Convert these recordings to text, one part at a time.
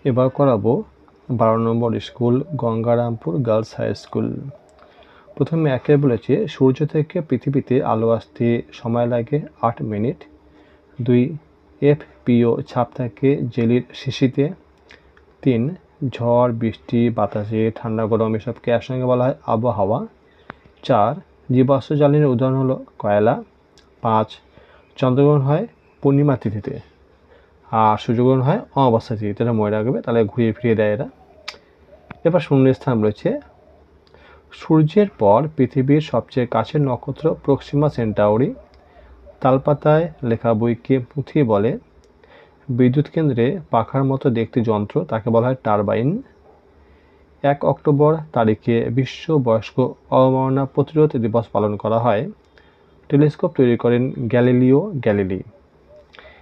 এবার করাবো 12 নম্বর school Gangarampur girls high school. প্রথমে একে বলেছে সূর্য থেকে পৃথিবীতে আলো আসতে সময় লাগে 8 মিনিট। 2 FPO ছাপ থাকে জেলির শিশিতে। 3 ঝড় বৃষ্টি বাতাসে ঠান্ডা গরম এসবকে একসঙ্গে বলা হয় আবহাওয়া। 4 জীবাশ্ম জ্বালানির উদাহরণ হলো কয়লা। 5 চন্দ্রগ্রহণ হয় পূর্ণিমা তিথিতে আর সূর্যগ্রহণ হয় অমাবস্যা তিথিতে। এটা মনে রাখবে, তাহলে ঘুরিয়ে ফিরিয়ে দেয় এরা। এবার শূন্যস্থান রয়েছে সূর্যের পর পৃথিবীর সবচেয়ে কাছের নক্ষত্র প্রক্সিমা সেন্টাউরি। তালপাতায় লেখা বইকে পুঁথি বলে। বিদ্যুৎ কেন্দ্রে পাখার মতো দেখতে যন্ত্র তাকে বলা হয় টারবাইন। 1 অক্টোবর তারিখে বিশ্ব বয়স্ক অবমাননা প্রতিরোধ দিবস পালন করা হয়। টেলিস্কোপ তৈরি করেন গ্যালিলিও গ্যালিলি।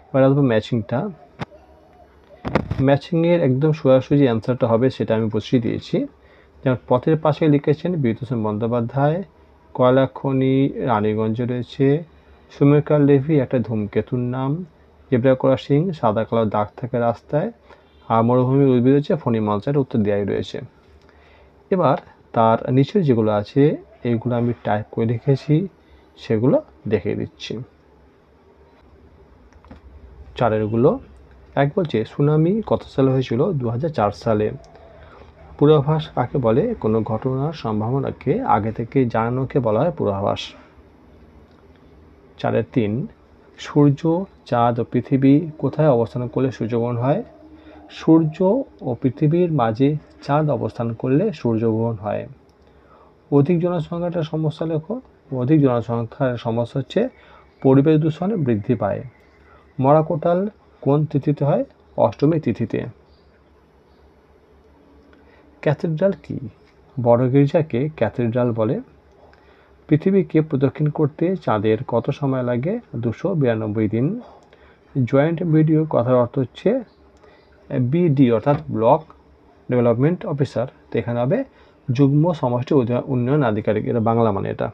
এবার আসবো ম্যাচিংটা। ম্যাচিংয়ের একদম সোজাসুজি অ্যান্সারটা হবে সেটা আমি বুঝিয়ে দিয়েছি। যেমন পথের পাশে লিখেছেন বিভূতিভূষণ বন্দ্যোপাধ্যায়। কয়লা খনি রানীগঞ্জে রয়েছে। সুমেকার লেভি একটা ধূমকেতুর নাম। জেব্রা ক্রসিং সাদা কালো দাগ থাকে রাস্তায়। আর মরুভূমির উদ্ভিদ হচ্ছে ফণি মালচার, উত্তর দেওয়াই রয়েছে। এবার তার নিচের যেগুলো আছে এইগুলো আমি টাইপ করে রেখেছি, সেগুলো দেখিয়ে দিচ্ছি। 4এরগুলো। 1 বলছে সুনামি কত সালে হয়েছিল? 2004 সালে। পূর্বাভাস কাকে বলে? কোনো ঘটনার সম্ভাবনাকে আগে থেকে জানানোকে বলা হয় পূর্বাভাস। 4-এর 3 সূর্য চাঁদ ও পৃথিবী কোথায় অবস্থান করলে সূর্যগ্রহণ হয়? সূর্য ও পৃথিবীর মাঝে চাঁদ অবস্থান করলে সূর্যগ্রহণ হয়। অধিক জনসংখ্যার সমস্যা লেখো। অধিক জনসংখ্যার সমস্যা হচ্ছে পরিবেশ দূষণ বৃদ্ধি পায়। মরা কোটাল কোন তিথিতে হয়? অষ্টমী তিথিতে। ক্যাথেড্রাল কি? বড় গির্জাকে ক্যাথেড্রাল বলে। পৃথিবীকে প্রদক্ষিণ করতে চাঁদের কত সময় লাগে? 292 দিন। জয়েন্ট বিডিও কথার অর্থ হচ্ছে বিডি অর্থাৎ ব্লক ডেভেলপমেন্ট অফিসার, তো এখানে হবে যুগ্ম সমষ্টি উন্নয়ন আধিকারিক, এটা বাংলা মানে এটা।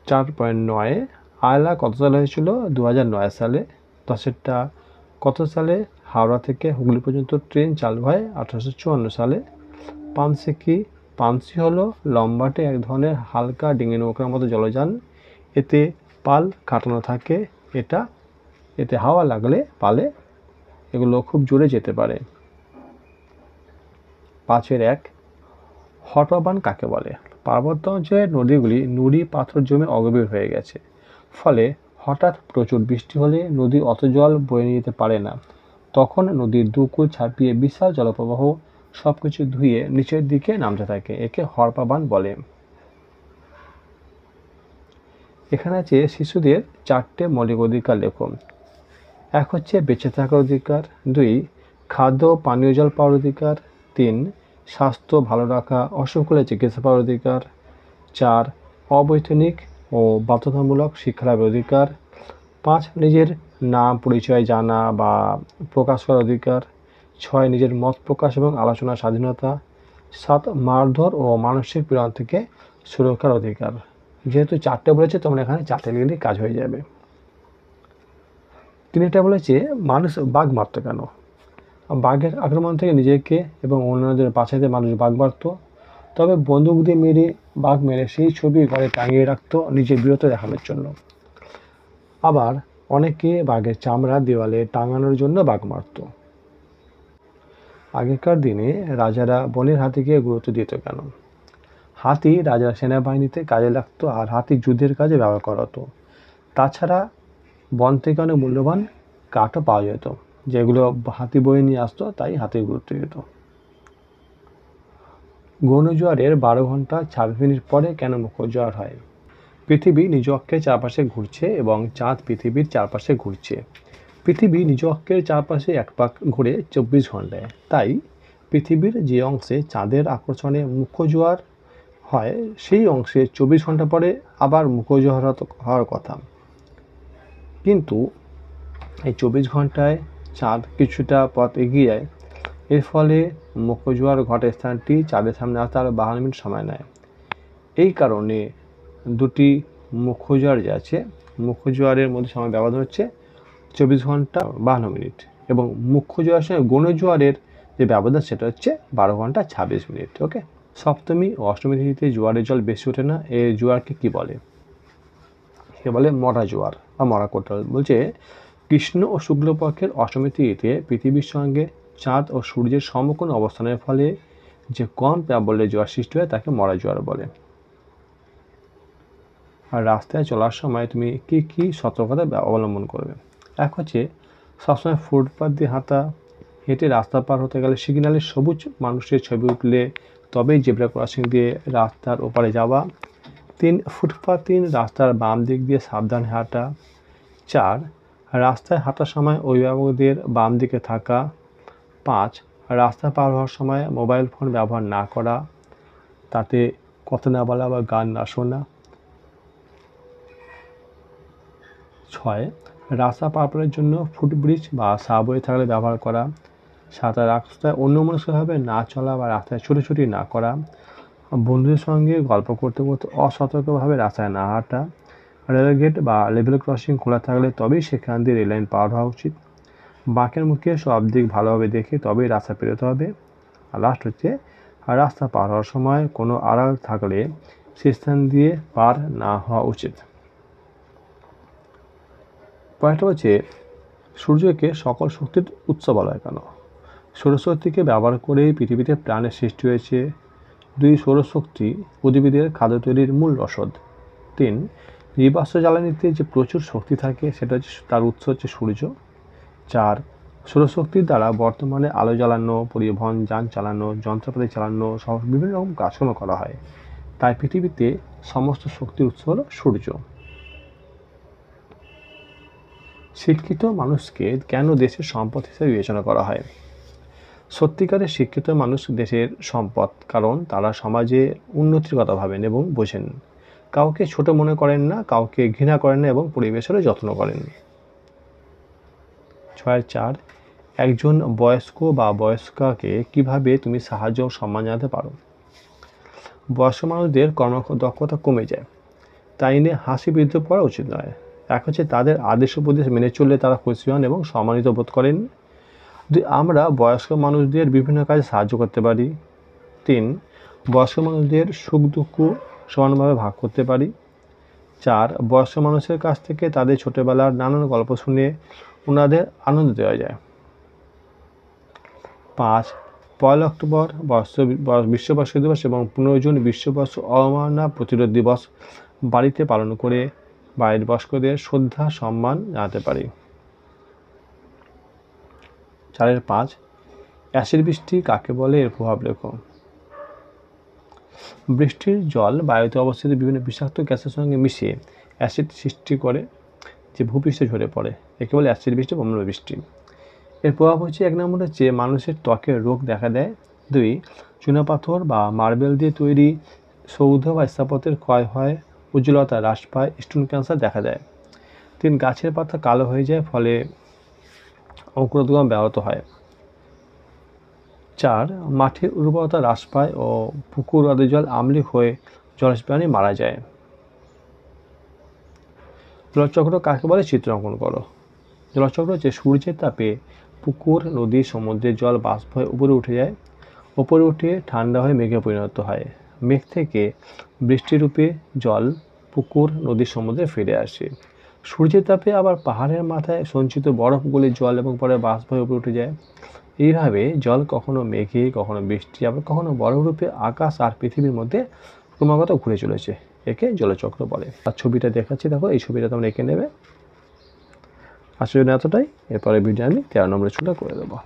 4.9 আয়লা কত সালে হয়েছিল? 2009 সালে। 10-এরটা কত সালে হাওড়া থেকে হুগলি পর্যন্ত ট্রেন চালু হয়? 1854 সালে। পানসি কি? পানসি হলো লম্বাটে এক ধরনের হালকা ডিঙি নৌকার মতো জলযান। এতে পাল খাটানো থাকে। এতে হাওয়া লাগলে পালে এগুলো খুব জোরে যেতে পারে। 5-এর 1 হটবান কাকে বলে? পার্বত্য অঞ্চলের নদীগুলি নুড়ি পাথর জমে অগভীর হয়ে গেছে, ফলে হঠাৎ প্রচুর বৃষ্টি হলে নদী অত জল বয়ে নিয়ে যেতে পারে না। তখন নদীর দুকুল ছাপিয়ে বিশাল জলপ্রবাহ সবকিছু ধুয়ে নিচের দিকে নামতে থাকে, একে হরপাবান বলে। এখানে আছে শিশুদের 4টে মৌলিক অধিকার লেখো। 1 হচ্ছে বেঁচে থাকার অধিকার। 2 খাদ্য পানীয় জল পাওয়ার অধিকার। 3 স্বাস্থ্য ভালো রাখা, অসুখ হলে চিকিৎসা পাওয়ার অধিকার। 4 অবৈতনিক ও বাধ্যতামূলক শিক্ষা লাভের অধিকার। 5 নিজের নাম পরিচয় জানা বা প্রকাশ করার অধিকার। 6 নিজের মত প্রকাশ এবং আলোচনার স্বাধীনতা। 7 মারধর ও মানসিক পীড়ন থেকে সুরক্ষার অধিকার। যেহেতু 4টে বলেছে তোমরা এখানে 4টে লিখলে কাজ হয়ে যাবে। 3টা বলেছে মানুষ বাঘ মারত কেন? বাঘের আক্রমণ থেকে নিজেকে এবং অন্যদের বাঁচাতে মানুষ বাঘ মারত। তবে বন্দুক দিয়ে বাঘ মেরে সেই ছবি ঘরে টাঙিয়ে রাখত নিজের বীরত্ব দেখানোর জন্য। আবার অনেকে বাঘের চামড়া দেওয়ালে টাঙানোর জন্য বাঘ মারত। আগেকার দিনে রাজারা বনের হাতিকে গুরুত্ব দিত কেন? হাতি রাজার সেনাবাহিনীতে কাজে লাগতো আর হাতি যুদ্ধের কাজে ব্যবহার করা হতো। তাছাড়া বন থেকে অনেক মূল্যবান কাঠও পাওয়া যেত, যেগুলো হাতি বয়ে নিয়ে আসতো, তাই হাতির গুরুত্ব দিত। ঘূর্ণিঝড়ের 12 ঘন্টা 26 মিনিট পরে কেন মুখ্য জোয়ার হয়? পৃথিবী নিজ অক্ষের চারপাশে ঘুরছে এবং চাঁদ পৃথিবীর চারপাশে ঘুরছে। পৃথিবী নিজ অক্ষের চারপাশে এক পাক ঘুরে 24 ঘন্টায়, তাই পৃথিবীর যে অংশে চাঁদের আকর্ষণে মুখ্য জোয়ার হয় সেই অংশে 24 ঘন্টা পরে আবার মুখ্য জোয়ার হওয়ার কথা। কিন্তু এই 24 ঘন্টায় চাঁদ কিছুটা পথ এগিয়ে যায়, এর ফলে মুখ্য জোয়ার ঘটে স্থানটি চাঁদের সামনে আসতে আরও 52 মিনিট সময় নেয়। এই কারণে দুটি মুখ্য জোয়ার যে আছে, মুখ্য জোয়ারের মধ্যে সময় ব্যবধান হচ্ছে 24 ঘন্টা 52 মিনিট। এবং মুখ্য জোয়ারের সঙ্গে গৌণ জোয়ারের যে ব্যবধান সেটা হচ্ছে 12 ঘন্টা 26 মিনিট। ওকে, সপ্তমী ও অষ্টমী তিথিতে জোয়ারের জল বেশি ওঠে না, এই জোয়ারকে কি বলে? একে বলে মরা জোয়ার বা মরা কোটাল। বলছে কৃষ্ণ ও শুক্লপক্ষের অষ্টমী তিথিতে পৃথিবীর সঙ্গে চাঁদ ও সূর্যের সমকোণ অবস্থানের ফলে যে কম প্রাবল্যে জোয়ার সৃষ্টি হয় তাকে মরা জোয়ার বলে। আর রাস্তায় চলার সময় তুমি কি কি সতর্কতা অবলম্বন করবে? এক হচ্ছে সবসময় ফুটপাথ দিয়ে হাঁটা, হেঁটে রাস্তা পার হতে গেলে সিগন্যালের সবুজ মানুষের ছবি উঠলে তবেই জেব্রা ক্রসিং দিয়ে রাস্তার ওপারে যাওয়া। 3 ফুটপাথ 3 রাস্তার বাম দিক দিয়ে সাবধানে হাঁটা। 4 রাস্তায় হাঁটার সময় অভিভাবকদের বাম দিকে থাকা। 5 রাস্তা পার হওয়ার সময় মোবাইল ফোন ব্যবহার না করা, তাতে কথা না বলা বা গান না শোনা। 6 রাস্তা পারাপারের জন্য ফুটব্রিজ বা সাবওয়ে থাকলে ব্যবহার করা। 7 রাস্তায় অন্যমনস্কভাবে না চলা বা রাস্তায় ছোটাছুটি না করা। বন্ধুদের সঙ্গে গল্প করতে করতে অসতর্কভাবে রাস্তায় না হাঁটা। রেলগেট বা লেভেল ক্রসিং খোলা থাকলে তবেই সেখান দিয়ে রেল লাইন পার হওয়া উচিত। বাঁকের মুখে সব দিক ভালোভাবে দেখে তবেই রাস্তা পেরোতে হবে। আর লাস্ট হচ্ছে রাস্তা পার হওয়ার সময় কোনো আড়াল থাকলে সে স্থান দিয়ে পার না হওয়া উচিত। পয়েন্টটা হচ্ছে সূর্যকে সকল শক্তির উৎস বলা হয় কেন? সৌরশক্তিকে ব্যবহার করেই পৃথিবীতে প্রাণের সৃষ্টি হয়েছে। 2 সৌরশক্তি উদ্ভিদের খাদ্য তৈরির মূল রসদ। 3 জীবাশ্ম জ্বালানিতে যে প্রচুর শক্তি থাকে সেটা হচ্ছে তার উৎস হচ্ছে সূর্য। 4 সৌরশক্তির দ্বারা বর্তমানে আলো জ্বালানো, পরিবহন যান চালানো, যন্ত্রপাতি চালানো সহ বিভিন্ন রকম কাজকর্ম করা হয়। তাই পৃথিবীতে সমস্ত শক্তির উৎস হলো সূর্য। শিক্ষিত মানুষকে কেন দেশের সম্পদ হিসেবে বিবেচনা করা হয়? সত্যিকারের শিক্ষিত মানুষ দেশের সম্পদ, কারণ তারা সমাজে উন্নতির কথা ভাবেন এবং বোঝেন। কাউকে ছোট মনে করেন না, কাউকে ঘৃণা করেন না এবং পরিবেশেরও যত্ন করেন। 6.4 একজন বয়স্ক বা বয়স্কাকে কিভাবে তুমি সাহায্য ও সম্মান জানাতে পারো? বয়স্ক মানুষদের কর্মদক্ষতা কমে যায়, তাই নিয়ে হাসি বিদ্রুপ করা উচিত নয়। এক হচ্ছে তাদের আদেশ উপদেশ মেনে চললে তারা খুশি হন এবং সম্মানিত বোধ করেন। 2 আমরা বয়স্ক মানুষদের বিভিন্ন কাজে সাহায্য করতে পারি। 3 বয়স্ক মানুষদের সুখ দুঃখ সমানভাবে ভাগ করতে পারি। 4 বয়স্ক মানুষের কাছ থেকে তাদের ছোটবেলার নানান গল্প শুনে ওনাদের আনন্দ দেওয়া যায়। 5 1 অক্টোবর বিশ্ব বয়স্ক দিবস এবং 15 জুন বিশ্ব বয়স্ক অবমাননা প্রতিরোধ দিবস বাড়িতে পালন করে বাড়ির বয়স্কদের শ্রদ্ধা সম্মান জানাতে পারি। 4.5 অ্যাসিড বৃষ্টি কাকে বলে, এর প্রভাব লেখো। বৃষ্টির জল বায়ুতে অবস্থিত বিভিন্ন বিষাক্ত গ্যাসের সঙ্গে মিশিয়ে অ্যাসিড সৃষ্টি করে যে ভূপৃষ্ঠে ঝরে পড়ে, একে বলে অ্যাসিড বৃষ্টি বা অম্ল বৃষ্টি। এর প্রভাব হচ্ছে 1 নম্বর হচ্ছে মানুষের ত্বকের রোগ দেখা দেয়। 2 চুনাপাথর বা মার্বেল দিয়ে তৈরি সৌধ বা স্থাপত্যের ক্ষয় হয়, উজ্জ্বলতা হ্রাস পায়, স্টোন ক্যান্সার দেখা দেয়। 3 গাছের পাতা কালো হয়ে যায়, ফলে অঙ্কুরোদ্গম ব্যাহত হয়। 4 মাটির উর্বরতা হ্রাস পায় ও পুকুর নদের জল আম্লিক হয়ে জলজ প্রাণী মারা যায়। জলচক্র কাকে বলে, চিত্র অঙ্কন করো। জলচক্র হচ্ছে সূর্যের তাপে পুকুর, নদী, সমুদ্রের জল বাষ্প হয়ে উপরে উঠে যায়, উপরে উঠে ঠান্ডা হয়ে মেঘে পরিণত হয়। মেঘ থেকে বৃষ্টিরূপে জল পুকুর, নদী, সমুদ্রে ফিরে আসে। সূর্যের তাপে আবার পাহাড়ের মাথায় সঞ্চিত বরফ গলে জল এবং পরে বাষ্প হয়ে উপরে উঠে যায়। এইভাবে জল কখনো মেঘে, কখনো বৃষ্টি, আবার কখনো বরফরূপে আকাশ আর পৃথিবীর মধ্যে ক্রমাগত ঘুরে চলেছে, একে জলচক্র বলে। আর ছবিটা দেখাচ্ছি, দেখো এই ছবিটা তোমরা এঁকে নেবে। আসলে এতটাই, এরপরে ভিডিও আমি 13 নম্বরের ছবিটা করে দেবো।